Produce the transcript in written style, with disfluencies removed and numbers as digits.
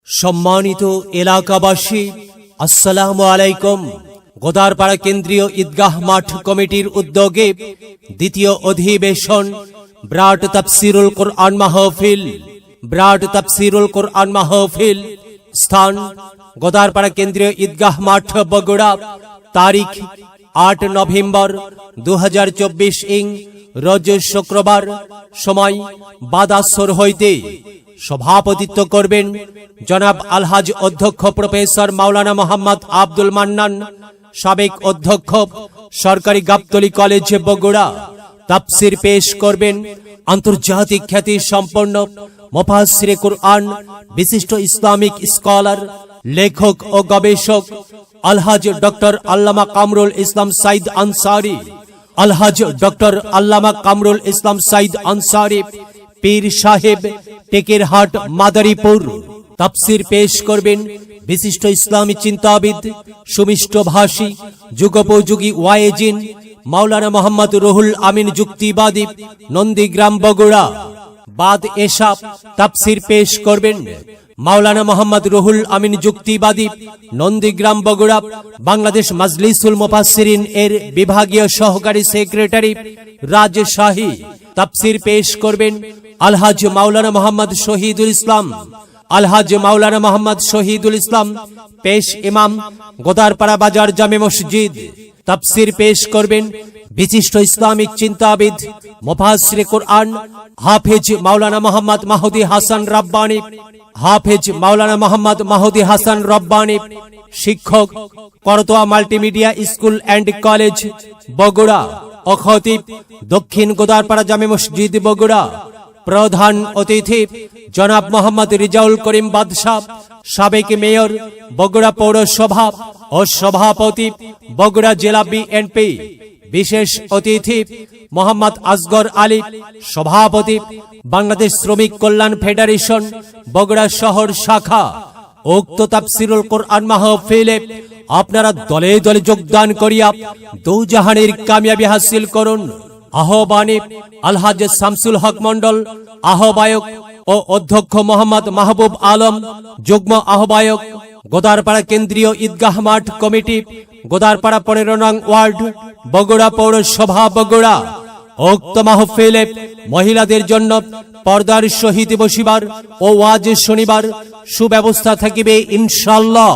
সম্মানিত এলাকাবাসী, আসসালামু আলাইকুম। গোদারপাড়া কেন্দ্রীয় ঈদগাহ মাঠ কমিটির উদ্যোগে দ্বিতীয় অধিবেশন ব্রাড তাফসিরুল কোরআন মাহফিল স্থান গোদারপাড়া কেন্দ্রীয় ঈদগাহ মাঠ বগুড়া। তারিখ 8 নভেম্বর 2024 ইং রোজ শুক্রবার। সময় বাদ আসর হইতে। সভাপতিত্ব করবেন জনাব আলহাজ অধ্যক্ষ প্রফেসর মাওলানা মোহাম্মদ আব্দুল মান্নান, সাবেক অধ্যক্ষ, সরকারি গাবতলী কলেজ বগুড়া। তাফসির পেশ করবেন আন্তর্জাতিক খ্যাতি সম্পন্ন মুফাসসিরে কুরআন, বিশিষ্ট ইসলামিক স্কলার, লেখক ও গবেষক আলহাজ ডক্টর আল্লামা কামরুল ইসলাম সাইদ আনসারী। আলহাজ ডক্টর আল্লামা কামরুল ইসলাম সাইদ আনসারী, পীর সাহেব, টেকেরহাট, মাদারীপুর। তাফসির পেশ করবেন বিশিষ্ট ইসলামী চিন্তাবিদ, সুমিষ্ট ভাষী, যুগোপযোগী ওয়ায়েজিন মাওলানা মোহাম্মদ রুহুল আমিন যুক্তিবাদী, নন্দীগ্রাম, বগুড়া। বাদ এশা তাফসির পেশ করবেন মাওলানা মোহাম্মদ রুহুল আমিন যুক্তিবাদী, নন্দীগ্রাম, বগুড়া। বাংলাদেশ মাজলিসুল মুফাসসিরিন এর বিভাগীয় সহকারী সেক্রেটারি, রাজশাহী। তাফসির পেশ করবেন আলহাজ মাওলানা মোহাম্মদ শহীদুল ইসলাম। আলহাজ মাওলানা মোহাম্মদ শহীদুল ইসলাম, পেশ ইমাম, গোদারপাড়া বাজার জামে মসজিদ। তাফসির পেশ করবেন বিশিষ্ট ইসলামিক চিন্তাবিদ, মুফাসসিরে কুরআন, হাফেজ মাওলানা মোহাম্মদ মাহদি হাসান রব্বানী। হাফেজ মাওলানা মোহাম্মদ মাহদি হাসান রব্বানী, শিক্ষক, Karatoya multimedia school and college, Bogura ও খতিব, দক্ষিণ গোদারপাড়া জামে মসজিদ, বগুড়া। প্রধান অতিথি জনাব মোহাম্মদ রিজাউল করিম বাদশাহ, সাবেক মেয়র, বগুড়া পৌরসভা ও সভাপতি, বগুড়া জেলা বিএনপি। বিশেষ অতিথি মোহাম্মদ আসগর আলী, সভাপতি, বাংলাদেশ শ্রমিক কল্যাণ ফেডারেশন, বগুড়া শহর শাখা। উক্ত তাফসিরুল কোরআন মাহফিলে আপনারা দলে দলে যোগদান করিয়া দৌজাহানের কামিয়াবি হাসিল করুন। আহ্বানে আলহাজ শামসুল হক মন্ডল, আহ্বায়ক, ও অধ্যক্ষ মোহাম্মদ মাহবুব আলম, যুগ্ম আহ্বায়ক, গোদারপাড়া কেন্দ্রীয় ঈদগাহ মাঠ কমিটি, গোদারপাড়া 15 নং ওয়ার্ড, বগুড়া পৌরসভা, বগুড়া। উক্ত মাহফিলে মহিলাদের জন্য পর্দার সহিত বসিবার ও ওয়াজ শনিবার সুব্যবস্থা থাকিবে ইনশাআল্লাহ।